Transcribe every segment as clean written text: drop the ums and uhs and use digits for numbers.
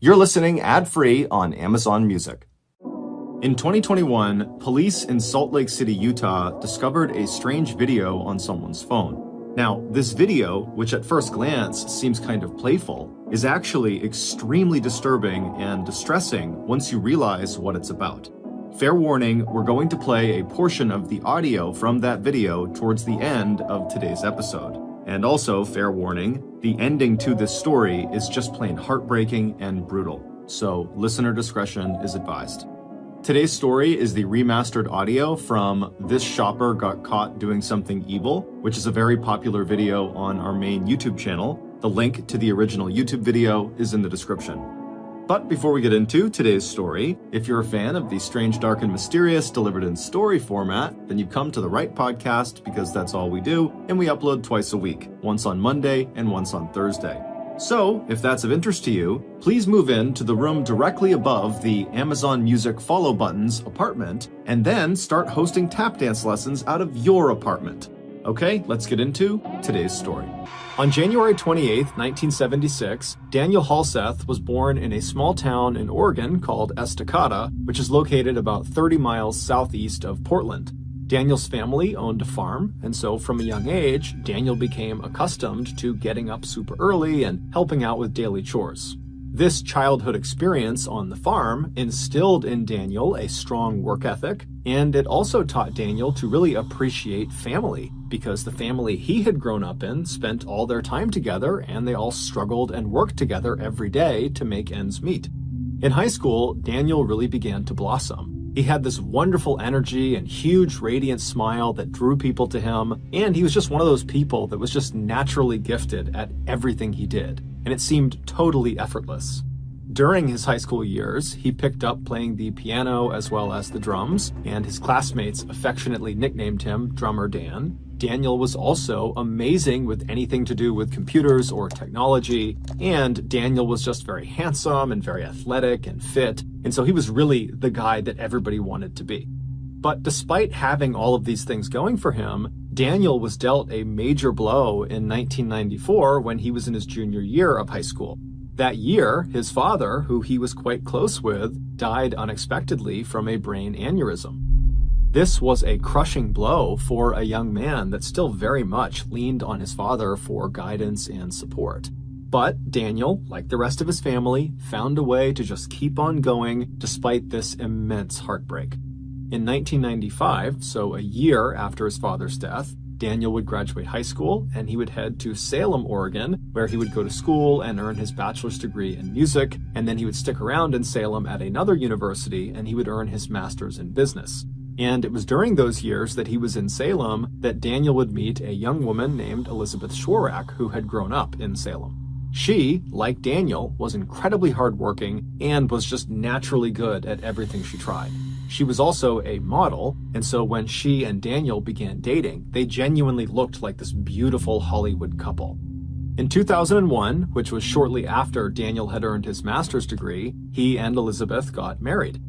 You're listening ad-free on Amazon Music. In 2021, police in Salt Lake City, Utah, discovered a strange video on someone's phone. Now, this video, which at first glance seems kind of playful, is actually extremely disturbing and distressing once you realize what it's about. Fair warning, we're going to play a portion of the audio from that video towards the end of today's episode. And also, fair warning, the ending to this story is just plain heartbreaking and brutal, so listener discretion is advised. Today's story is the remastered audio from This Shopper Got Caught Doing Something Evil, which is a very popular video on our main YouTube channel. The link to the original YouTube video is in the description. But before we get into today's story, if you're a fan of the strange, dark, and mysterious delivered in story format, then you've come to the right podcast because that's all we do, and we upload twice a week, once on Monday and once on Thursday. So, if that's of interest to you, please move in to the room directly above the Amazon Music follow button's apartment, and then start hosting tap dance lessons out of your apartment. Okay, let's get into today's story. On January 28, 1976, Daniel Halseth was born in a small town in Oregon called Estacada, which is located about 30 miles southeast of Portland. Daniel's family owned a farm, and so from a young age, Daniel became accustomed to getting up super early and helping out with daily chores. This childhood experience on the farm instilled in Daniel a strong work ethic, and it also taught Daniel to really appreciate family, because the family he had grown up in spent all their time together and they all struggled and worked together every day to make ends meet. In high school, Daniel really began to blossom. He had this wonderful energy and huge radiant smile that drew people to him, and he was just one of those people that was just naturally gifted at everything he did, and it seemed totally effortless. During his high school years, he picked up playing the piano as well as the drums, and his classmates affectionately nicknamed him Drummer Dan. Daniel was also amazing with anything to do with computers or technology, and Daniel was just very handsome and very athletic and fit, and so he was really the guy that everybody wanted to be. But despite having all of these things going for him, Daniel was dealt a major blow in 1994 when he was in his junior year of high school. That year, his father, who he was quite close with, died unexpectedly from a brain aneurysm. This was a crushing blow for a young man that still very much leaned on his father for guidance and support. But Daniel, like the rest of his family, found a way to just keep on going despite this immense heartbreak. In 1995, so a year after his father's death, Daniel would graduate high school and he would head to Salem, Oregon, where he would go to school and earn his bachelor's degree in music, and then he would stick around in Salem at another university and he would earn his master's in business. And it was during those years that he was in Salem that Daniel would meet a young woman named Elizabeth Schwarak, who had grown up in Salem. She, like Daniel, was incredibly hardworking and was just naturally good at everything she tried. She was also a model, and so when she and Daniel began dating, they genuinely looked like this beautiful Hollywood couple. In 2001, which was shortly after Daniel had earned his master's degree, he and Elizabeth got married.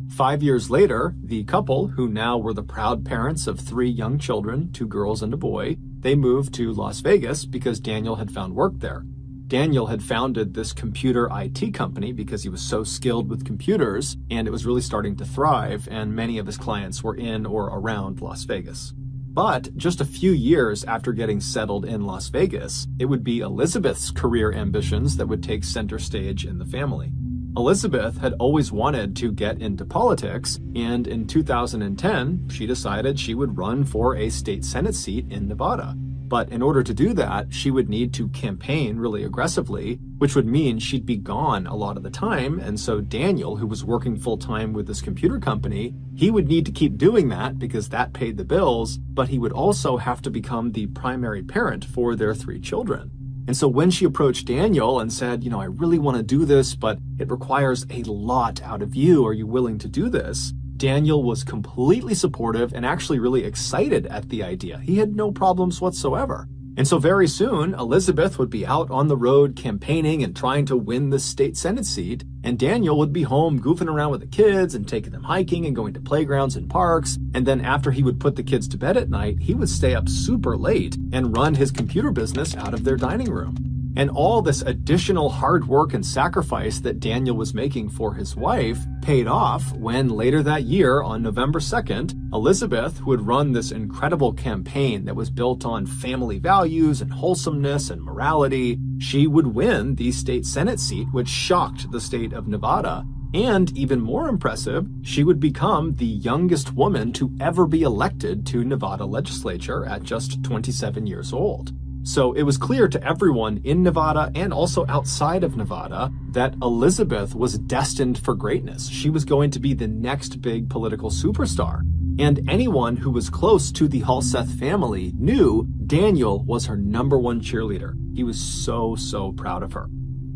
5 years later, the couple, who now were the proud parents of 3 young children, 2 girls and a boy, they moved to Las Vegas because Daniel had found work there. Daniel had founded this computer IT company because he was so skilled with computers, and it was really starting to thrive, and many of his clients were in or around Las Vegas. But just a few years after getting settled in Las Vegas, it would be Elizabeth's career ambitions that would take center stage in the family. Elizabeth had always wanted to get into politics, and in 2010, she decided she would run for a state Senate seat in Nevada. But in order to do that, she would need to campaign really aggressively, which would mean she'd be gone a lot of the time, and so Daniel, who was working full-time with this computer company, he would need to keep doing that because that paid the bills, but he would also have to become the primary parent for their 3 children. And so when she approached Daniel and said, I really want to do this, but it requires a lot out of you. Are you willing to do this? Daniel was completely supportive and actually really excited at the idea. He had no problems whatsoever. And so very soon, Elizabeth would be out on the road campaigning and trying to win the state Senate seat, and Daniel would be home goofing around with the kids and taking them hiking and going to playgrounds and parks. And then after he would put the kids to bed at night, he would stay up super late and run his computer business out of their dining room. And all this additional hard work and sacrifice that Daniel was making for his wife paid off when later that year, on November 2nd, Elizabeth, who had run this incredible campaign that was built on family values and wholesomeness and morality, she would win the state Senate seat, which shocked the state of Nevada. And even more impressive, she would become the youngest woman to ever be elected to Nevada legislature at just 27 years old. So it was clear to everyone in Nevada and also outside of Nevada that Elizabeth was destined for greatness. She was going to be the next big political superstar. And anyone who was close to the Halseth family knew Daniel was her #1 cheerleader. He was so proud of her.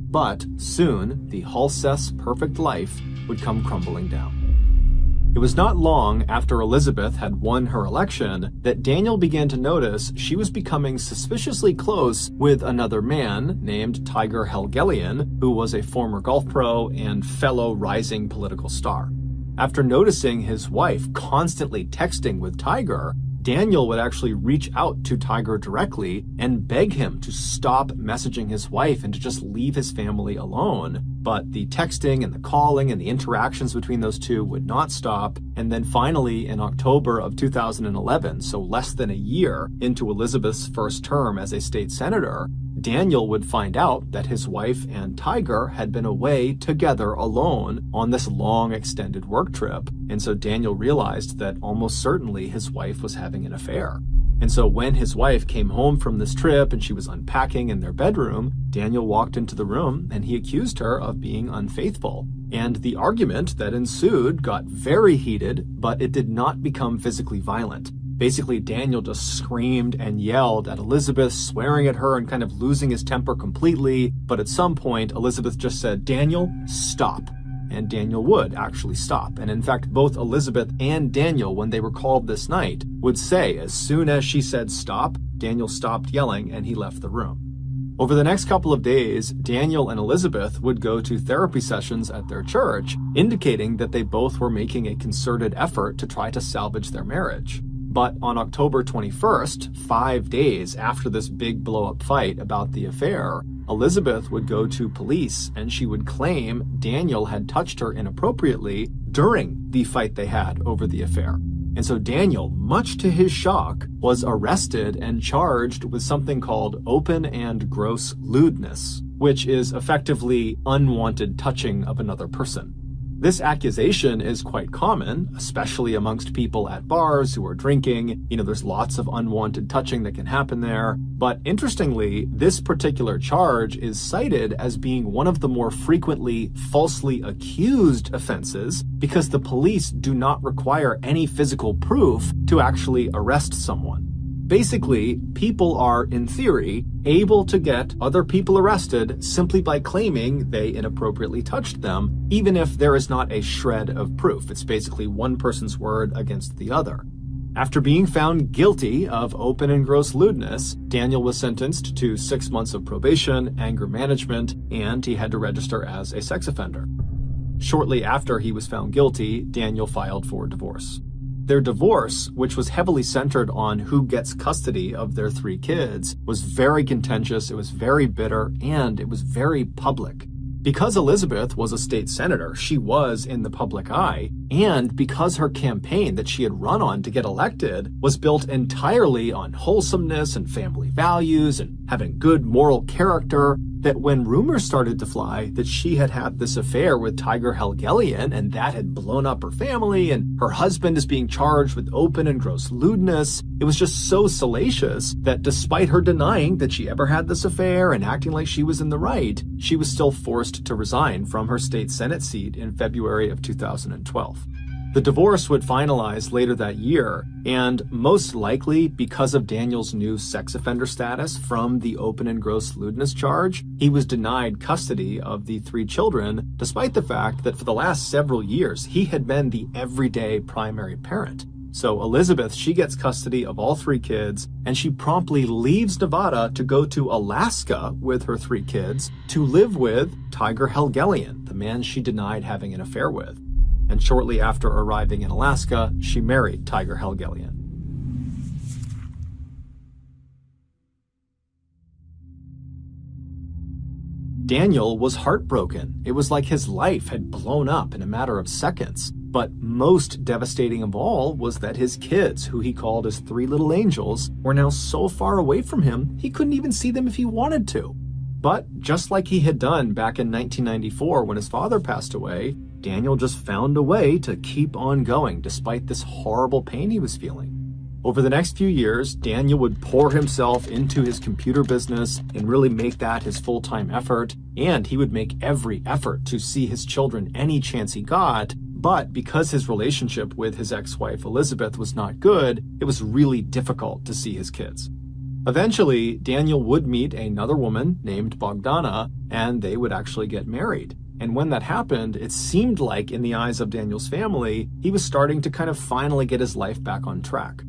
But soon, the Halseth's perfect life would come crumbling down. It was not long after Elizabeth had won her election that Daniel began to notice she was becoming suspiciously close with another man named Tiger Helgelien, who was a former golf pro and fellow rising political star. After noticing his wife constantly texting with Tiger, Daniel would actually reach out to Tiger directly and beg him to stop messaging his wife and to just leave his family alone. But the texting and the calling and the interactions between those two would not stop. And then finally, in October of 2011, so less than a year into Elizabeth's first term as a state senator, Daniel would find out that his wife and Tiger had been away together alone on this long extended work trip. And so Daniel realized that almost certainly his wife was having an affair. And so when his wife came home from this trip and she was unpacking in their bedroom, Daniel walked into the room and he accused her of being unfaithful. And the argument that ensued got very heated, but it did not become physically violent. Basically, Daniel just screamed and yelled at Elizabeth, swearing at her and kind of losing his temper completely. But at some point, Elizabeth just said, "Daniel, stop." And Daniel would actually stop. And in fact, both Elizabeth and Daniel, when they were called this night, would say as soon as she said stop, Daniel stopped yelling and he left the room. Over the next couple of days, Daniel and Elizabeth would go to therapy sessions at their church, indicating that they both were making a concerted effort to try to salvage their marriage. But on October 21st, 5 days after this big blow-up fight about the affair, Elizabeth would go to police and she would claim Daniel had touched her inappropriately during the fight they had over the affair. And so Daniel, much to his shock, was arrested and charged with something called open and gross lewdness, which is effectively unwanted touching of another person. This accusation is quite common, especially amongst people at bars who are drinking. There's lots of unwanted touching that can happen there. But interestingly, this particular charge is cited as being one of the more frequently falsely accused offenses because the police do not require any physical proof to actually arrest someone. Basically, people are, in theory, able to get other people arrested simply by claiming they inappropriately touched them, even if there is not a shred of proof. It's basically one person's word against the other. After being found guilty of open and gross lewdness, Daniel was sentenced to 6 months of probation, anger management, and he had to register as a sex offender. Shortly after he was found guilty, Daniel filed for divorce. Their divorce, which was heavily centered on who gets custody of their 3 kids, was very contentious, it was very bitter, and it was very public. Because Elizabeth was a state senator, she was in the public eye, and because her campaign that she had run on to get elected was built entirely on wholesomeness and family values and having good moral character, that when rumors started to fly that she had had this affair with Tiger Helgelien and that had blown up her family and her husband is being charged with open and gross lewdness, it was just so salacious that despite her denying that she ever had this affair and acting like she was in the right, she was still forced to resign from her state Senate seat in February of 2012. The divorce would finalize later that year, and most likely because of Daniel's new sex offender status from the open and gross lewdness charge, he was denied custody of the 3 children, despite the fact that for the last several years, he had been the everyday primary parent. So Elizabeth, she gets custody of all 3 kids, and she promptly leaves Nevada to go to Alaska with her 3 kids to live with Tiger Helgelien, the man she denied having an affair with. And shortly after arriving in Alaska, she married Tiger Helgelien. Daniel was heartbroken. It was like his life had blown up in a matter of seconds. But most devastating of all was that his kids, who he called his three little angels, were now so far away from him, he couldn't even see them if he wanted to. But just like he had done back in 1994 when his father passed away, Daniel just found a way to keep on going despite this horrible pain he was feeling. Over the next few years, Daniel would pour himself into his computer business and really make that his full-time effort, and he would make every effort to see his children any chance he got. But because his relationship with his ex-wife Elizabeth was not good, it was really difficult to see his kids. Eventually, Daniel would meet another woman named Bogdana, and they would actually get married. And when that happened, it seemed like in the eyes of Daniel's family, he was starting to kind of finally get his life back on track.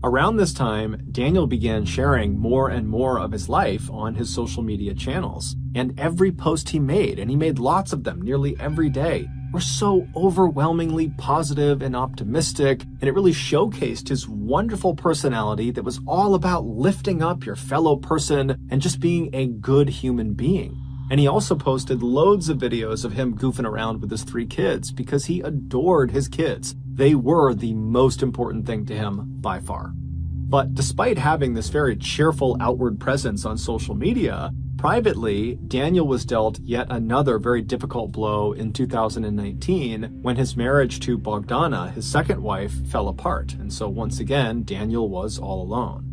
Around this time, Daniel began sharing more and more of his life on his social media channels. And every post he made, and he made lots of them nearly every day, were so overwhelmingly positive and optimistic, and it really showcased his wonderful personality that was all about lifting up your fellow person and just being a good human being. And he also posted loads of videos of him goofing around with his three kids because he adored his kids. They were the most important thing to him by far. But despite having this very cheerful outward presence on social media, privately, Daniel was dealt yet another very difficult blow in 2019 when his marriage to Bogdana, his second wife, fell apart. And so once again, Daniel was all alone.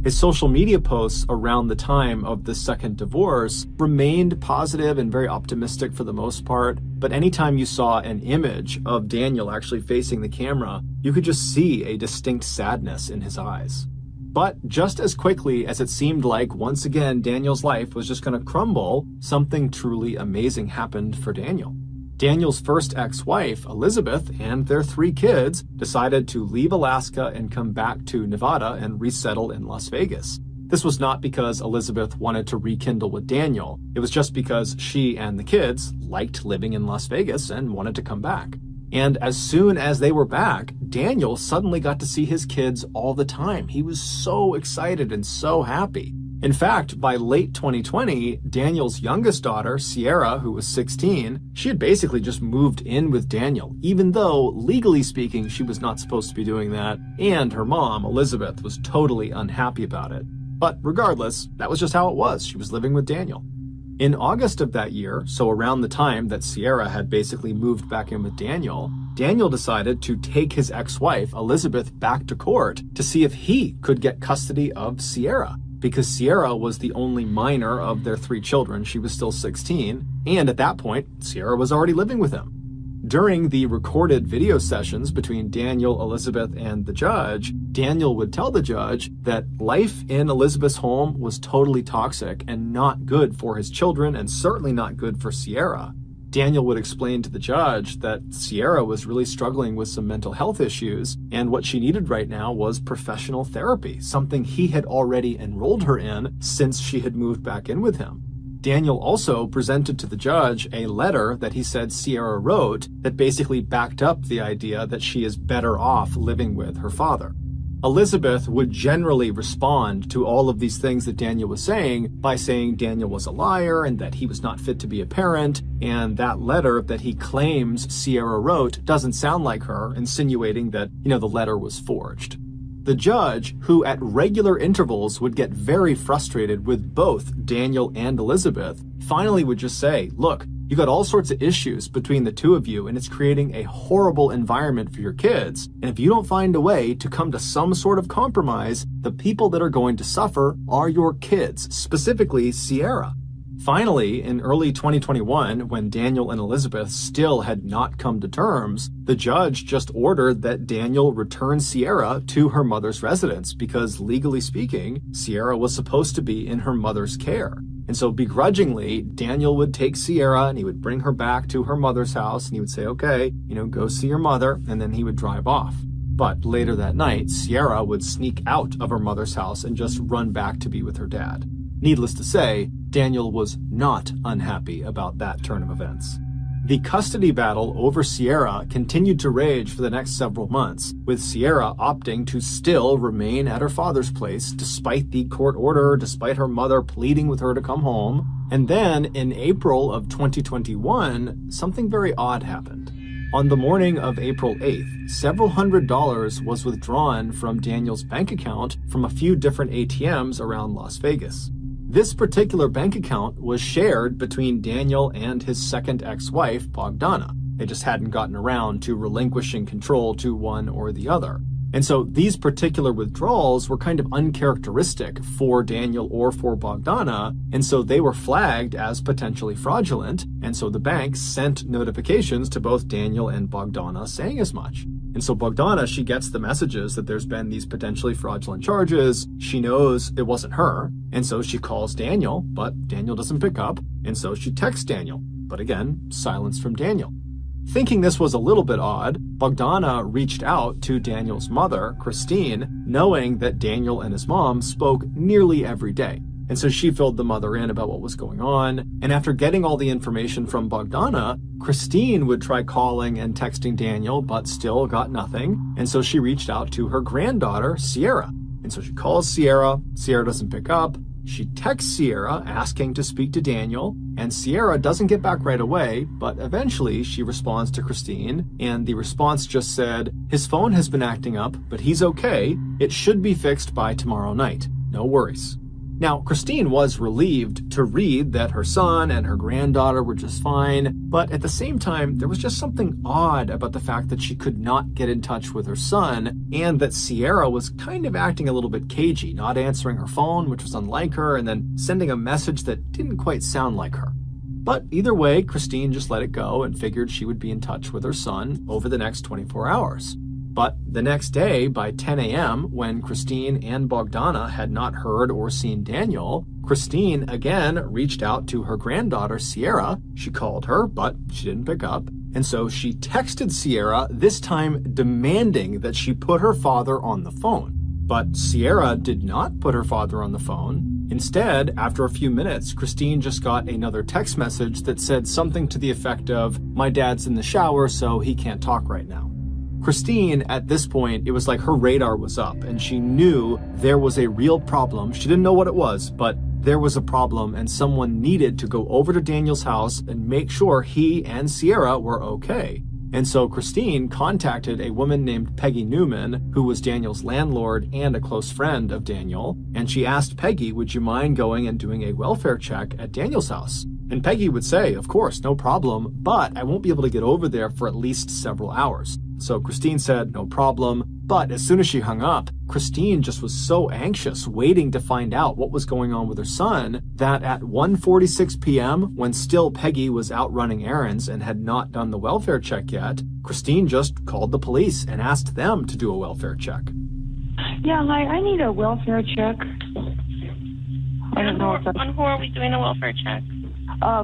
His social media posts around the time of the second divorce remained positive and very optimistic for the most part, but anytime you saw an image of Daniel actually facing the camera, you could just see a distinct sadness in his eyes. But just as quickly as it seemed like once again Daniel's life was just going to crumble, something truly amazing happened for Daniel. Daniel's first ex-wife, Elizabeth, and their three kids decided to leave Alaska and come back to Nevada and resettle in Las Vegas. This was not because Elizabeth wanted to rekindle with Daniel. It was just because she and the kids liked living in Las Vegas and wanted to come back. And as soon as they were back, Daniel suddenly got to see his kids all the time. He was so excited and so happy. In fact, by late 2020, Daniel's youngest daughter, Sierra, who was 16, she had basically just moved in with Daniel, even though, legally speaking, she was not supposed to be doing that, and her mom, Elizabeth, was totally unhappy about it. But regardless, that was just how it was. She was living with Daniel. In August of that year, so around the time that Sierra had basically moved back in with Daniel, Daniel decided to take his ex-wife, Elizabeth, back to court to see if he could get custody of Sierra. Because Sierra was the only minor of their three children. She was still 16, and at that point, Sierra was already living with him. During the recorded video sessions between Daniel, Elizabeth, and the judge, Daniel would tell the judge that life in Elizabeth's home was totally toxic and not good for his children, and certainly not good for Sierra. Daniel would explain to the judge that Sierra was really struggling with some mental health issues, and what she needed right now was professional therapy, something he had already enrolled her in since she had moved back in with him. Daniel also presented to the judge a letter that he said Sierra wrote that basically backed up the idea that she is better off living with her father. Elizabeth would generally respond to all of these things that Daniel was saying by saying Daniel was a liar and that he was not fit to be a parent, and that letter that he claims Sierra wrote doesn't sound like her, insinuating that, the letter was forged. The judge, who at regular intervals would get very frustrated with both Daniel and Elizabeth, finally would just say, look, you got all sorts of issues between the two of you, and it's creating a horrible environment for your kids. And if you don't find a way to come to some sort of compromise, the people that are going to suffer are your kids, specifically Sierra. Finally, in early 2021, when Daniel and Elizabeth still had not come to terms, the judge just ordered that Daniel return Sierra to her mother's residence because, legally speaking, Sierra was supposed to be in her mother's care. And so begrudgingly, Daniel would take Sierra and he would bring her back to her mother's house and he would say, okay, go see your mother, and then he would drive off. But later that night, Sierra would sneak out of her mother's house and just run back to be with her dad. Needless to say, Daniel was not unhappy about that turn of events. The custody battle over Sierra continued to rage for the next several months, with Sierra opting to still remain at her father's place despite the court order, despite her mother pleading with her to come home. And then in April of 2021, something very odd happened. On the morning of April 8th, several $100s was withdrawn from Daniel's bank account from a few different ATMs around Las Vegas. This particular bank account was shared between Daniel and his second ex-wife, Bogdana. They just hadn't gotten around to relinquishing control to one or the other. And so these particular withdrawals were kind of uncharacteristic for Daniel or for Bogdana, and so they were flagged as potentially fraudulent, and so the bank sent notifications to both Daniel and Bogdana saying as much. And so Bogdana, she gets the messages that there's been these potentially fraudulent charges. She knows it wasn't her, and so she calls Daniel, but Daniel doesn't pick up, and so she texts Daniel. But again, silence from Daniel. Thinking this was a little bit odd, Bogdana reached out to Daniel's mother, Christine, knowing that Daniel and his mom spoke nearly every day. And so she filled the mother in about what was going on. And after getting all the information from Bogdana, Christine would try calling and texting Daniel, but still got nothing. And so she reached out to her granddaughter, Sierra. And so she calls Sierra. Sierra doesn't pick up. She texts Sierra asking to speak to Daniel, and Sierra doesn't get back right away, but eventually she responds to Christine, and the response just said, "His phone has been acting up, but he's okay. It should be fixed by tomorrow night. No worries." Now, Christine was relieved to read that her son and her granddaughter were just fine, but at the same time, there was just something odd about the fact that she could not get in touch with her son, and that Sierra was kind of acting a little bit cagey, not answering her phone, which was unlike her, and then sending a message that didn't quite sound like her. But either way, Christine just let it go and figured she would be in touch with her son over the next 24 hours. But the next day, by 10 a.m., when Christine and Bogdana had not heard or seen Daniel, Christine again reached out to her granddaughter, Sierra. She called her, but she didn't pick up. And so she texted Sierra, this time demanding that she put her father on the phone. But Sierra did not put her father on the phone. Instead, after a few minutes, Christine just got another text message that said something to the effect of, "My dad's in the shower, so he can't talk right now." Christine, at this point, it was like her radar was up and she knew there was a real problem. She didn't know what it was, but there was a problem and someone needed to go over to Daniel's house and make sure he and Sierra were okay. And so Christine contacted a woman named Peggy Newman, who was Daniel's landlord and a close friend of Daniel. And she asked Peggy, would you mind going and doing a welfare check at Daniel's house? And Peggy would say, of course, no problem, but I won't be able to get over there for at least several hours. So Christine said, no problem. But as soon as she hung up, Christine just was so anxious, waiting to find out what was going on with her son, that at 1:46 p.m., when still Peggy was out running errands and had not done the welfare check yet, Christine just called the police and asked them to do a welfare check. Yeah, hi, I need a welfare check. I don't know if on who are we doing a welfare check?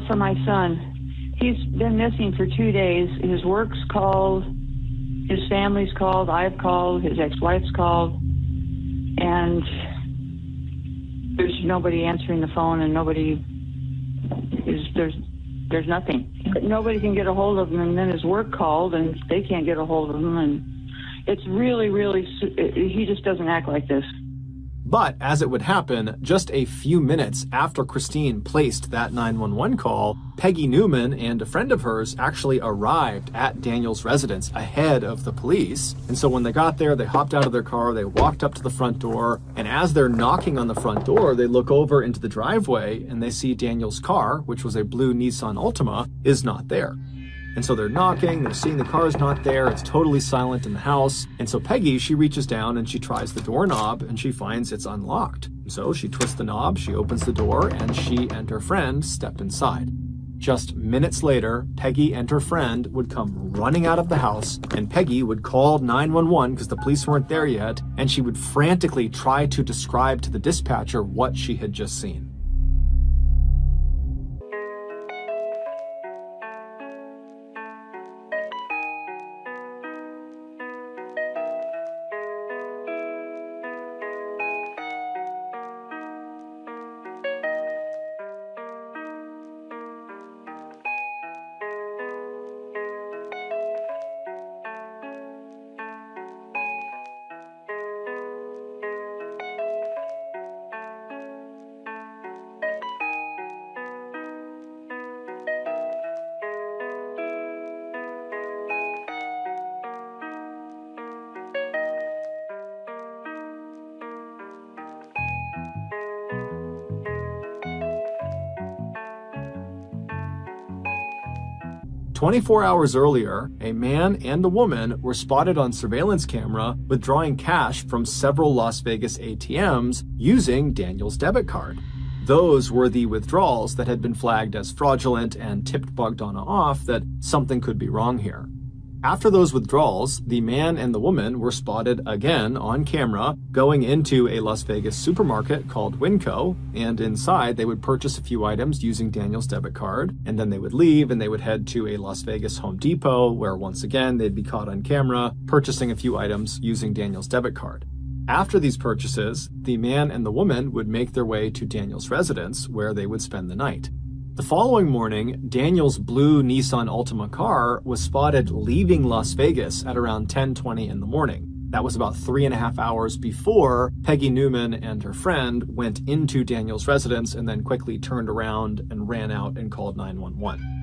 For my son. He's been missing for 2 days. His work's called, his family's called, I've called, his ex-wife's called, and there's nobody answering the phone, and there's nothing. Nobody can get a hold of him, and then his work called, and they can't get a hold of him, and it's really, he just doesn't act like this. But as it would happen, just a few minutes after Christine placed that 911 call, Peggy Newman and a friend of hers actually arrived at Daniel's residence ahead of the police. And so when they got there, they hopped out of their car, they walked up to the front door, and as they're knocking on the front door, they look over into the driveway and they see Daniel's car, which was a blue Nissan Altima, is not there. And so they're knocking, they're seeing the car's not there, it's totally silent in the house. And so Peggy, she reaches down and she tries the doorknob and she finds it's unlocked. So she twists the knob, she opens the door, and she and her friend step inside. Just minutes later, Peggy and her friend would come running out of the house, and Peggy would call 911 because the police weren't there yet, and she would frantically try to describe to the dispatcher what she had just seen. 24 hours earlier, a man and a woman were spotted on surveillance camera withdrawing cash from several Las Vegas ATMs using Daniel's debit card. Those were the withdrawals that had been flagged as fraudulent and tipped Bogdana off that something could be wrong here. After those withdrawals, the man and the woman were spotted again on camera going into a Las Vegas supermarket called Winco, and inside they would purchase a few items using Daniel's debit card, and then they would leave and they would head to a Las Vegas Home Depot where once again they'd be caught on camera purchasing a few items using Daniel's debit card. After these purchases, the man and the woman would make their way to Daniel's residence where they would spend the night. The following morning, Daniel's blue Nissan Altima car was spotted leaving Las Vegas at around 10:20 in the morning. That was about 3.5 hours before Peggy Newman and her friend went into Daniel's residence and then quickly turned around and ran out and called 911.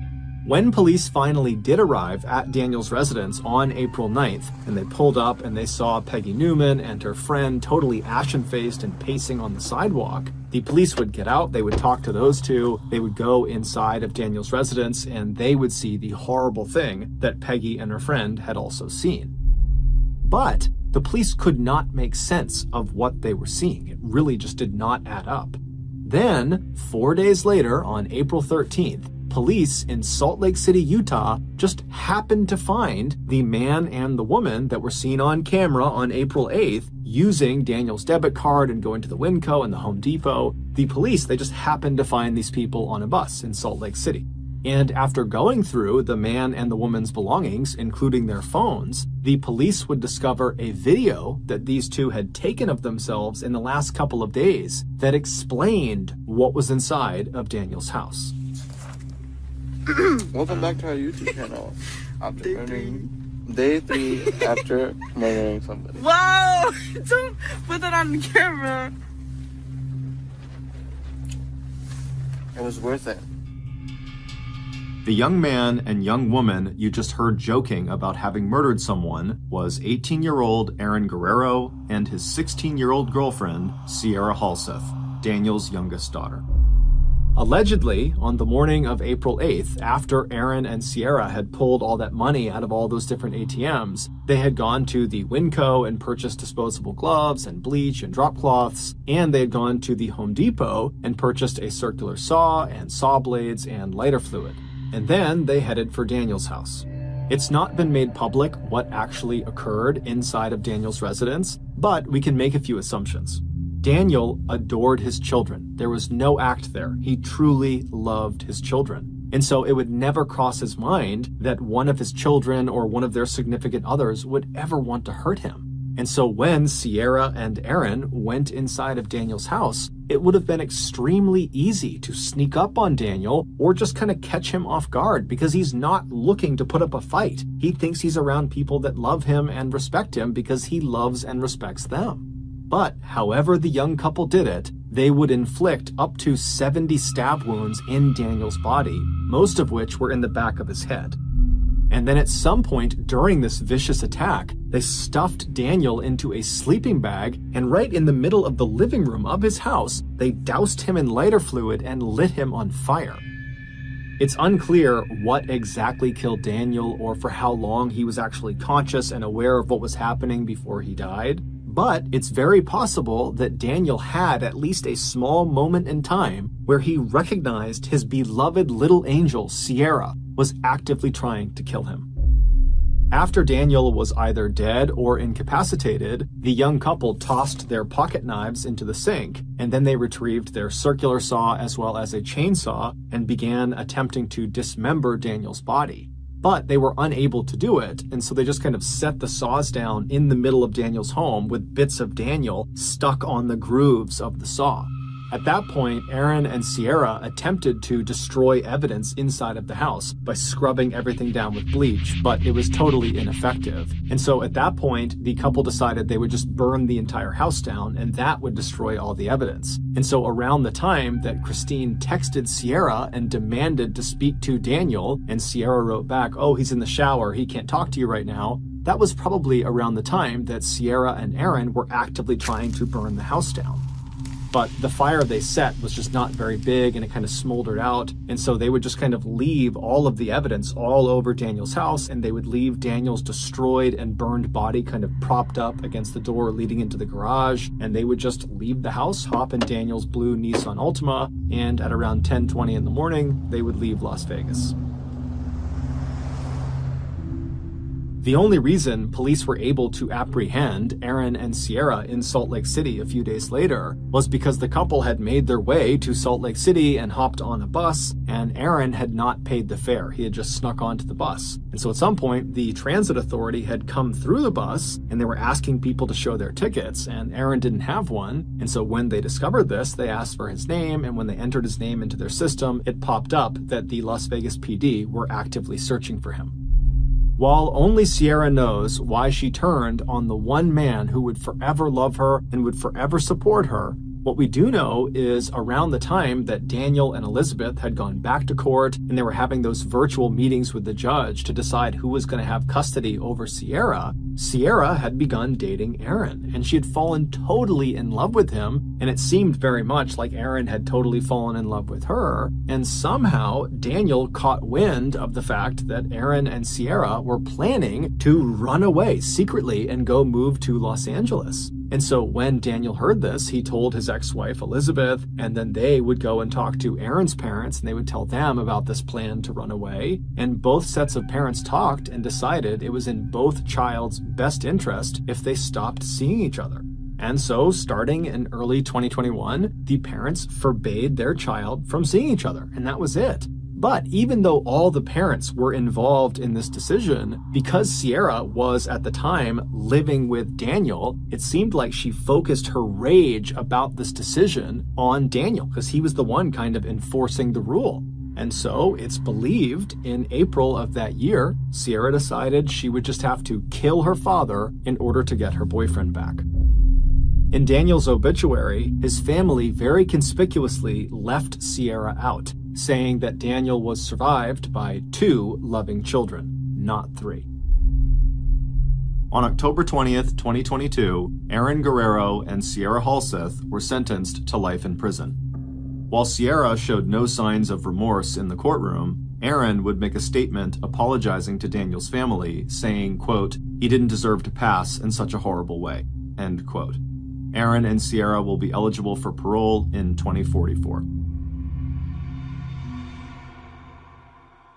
When police finally did arrive at Daniel's residence on April 9th, and they pulled up and they saw Peggy Newman and her friend totally ashen-faced and pacing on the sidewalk, the police would get out, they would talk to those two, they would go inside of Daniel's residence, and they would see the horrible thing that Peggy and her friend had also seen. But the police could not make sense of what they were seeing. It really just did not add up. Then, 4 days later, on April 13th, police in Salt Lake City, Utah, just happened to find the man and the woman that were seen on camera on April 8th using Daniel's debit card and going to the Winco and the Home Depot. The police, they just happened to find these people on a bus in Salt Lake City. And after going through the man and the woman's belongings, including their phones, the police would discover a video that these two had taken of themselves in the last couple of days that explained what was inside of Daniel's house. Welcome back to our YouTube channel. After murdering day 3 after murdering somebody. Whoa! Don't put that on the camera. It was worth it. The young man and young woman you just heard joking about having murdered someone was 18-year-old Aaron Guerrero and his 16-year-old girlfriend, Sierra Halseth, Daniel's youngest daughter. Allegedly, on the morning of April 8th, after Aaron and Sierra had pulled all that money out of all those different ATMs, they had gone to the Winco and purchased disposable gloves and bleach and drop cloths, and they had gone to the Home Depot and purchased a circular saw and saw blades and lighter fluid. And then they headed for Daniel's house. It's not been made public what actually occurred inside of Daniel's residence, but we can make a few assumptions. Daniel adored his children. There was no act there. He truly loved his children. And so it would never cross his mind that one of his children or one of their significant others would ever want to hurt him. And so when Sierra and Aaron went inside of Daniel's house, it would have been extremely easy to sneak up on Daniel or just kind of catch him off guard because he's not looking to put up a fight. He thinks he's around people that love him and respect him because he loves and respects them. But however the young couple did it, they would inflict up to 70 stab wounds in Daniel's body, most of which were in the back of his head. And then at some point during this vicious attack, they stuffed Daniel into a sleeping bag, and right in the middle of the living room of his house, they doused him in lighter fluid and lit him on fire. It's unclear what exactly killed Daniel or for how long he was actually conscious and aware of what was happening before he died. But it's very possible that Daniel had at least a small moment in time where he recognized his beloved little angel, Sierra, was actively trying to kill him. After Daniel was either dead or incapacitated, the young couple tossed their pocket knives into the sink, and then they retrieved their circular saw as well as a chainsaw and began attempting to dismember Daniel's body. But they were unable to do it, and so they just kind of set the saws down in the middle of Daniel's home with bits of Daniel stuck on the grooves of the saw. At that point, Aaron and Sierra attempted to destroy evidence inside of the house by scrubbing everything down with bleach, but it was totally ineffective. And so at that point, the couple decided they would just burn the entire house down, and that would destroy all the evidence. And so around the time that Christine texted Sierra and demanded to speak to Daniel, and Sierra wrote back, "Oh, he's in the shower, he can't talk to you right now," that was probably around the time that Sierra and Aaron were actively trying to burn the house down. but the fire they set was just not very big and it kind of smoldered out. And so they would just kind of leave all of the evidence all over Daniel's house, and they would leave Daniel's destroyed and burned body kind of propped up against the door leading into the garage. And they would just leave the house, hop in Daniel's blue Nissan Altima, and at around 10:20 in the morning, they would leave Las Vegas. The only reason police were able to apprehend Aaron and Sierra in Salt Lake City a few days later was because the couple had made their way to Salt Lake City and hopped on a bus, and Aaron had not paid the fare. He had just snuck onto the bus. And so at some point, the transit authority had come through the bus, and they were asking people to show their tickets, and Aaron didn't have one. And so when they discovered this, they asked for his name, and when they entered his name into their system, it popped up that the Las Vegas PD were actively searching for him. While only Sierra knows why she turned on the one man who would forever love her and would forever support her, what we do know is around the time that Daniel and Elizabeth had gone back to court and they were having those virtual meetings with the judge to decide who was going to have custody over Sierra, Sierra had begun dating Aaron, and she had fallen totally in love with him, and it seemed very much like Aaron had totally fallen in love with her, and somehow Daniel caught wind of the fact that Aaron and Sierra were planning to run away secretly and go move to Los Angeles. And so when Daniel heard this, he told his ex-wife Elizabeth, and then they would go and talk to Aaron's parents, and they would tell them about this plan to run away. And both sets of parents talked and decided it was in both child's best interest if they stopped seeing each other. And so, starting in early 2021, the parents forbade their child from seeing each other, and that was it. But even though all the parents were involved in this decision, because Sierra was at the time living with Daniel, it seemed like she focused her rage about this decision on Daniel, because he was the one kind of enforcing the rule. And so it's believed in April of that year, Sierra decided she would just have to kill her father in order to get her boyfriend back. In Daniel's obituary, his family very conspicuously left Sierra out, saying that Daniel was survived by 2 loving children, not 3. On October 20th, 2022, Aaron Guerrero and Sierra Halseth were sentenced to life in prison. While Sierra showed no signs of remorse in the courtroom, Aaron would make a statement apologizing to Daniel's family, saying, quote, "He didn't deserve to pass in such a horrible way," end quote. Aaron and Sierra will be eligible for parole in 2044.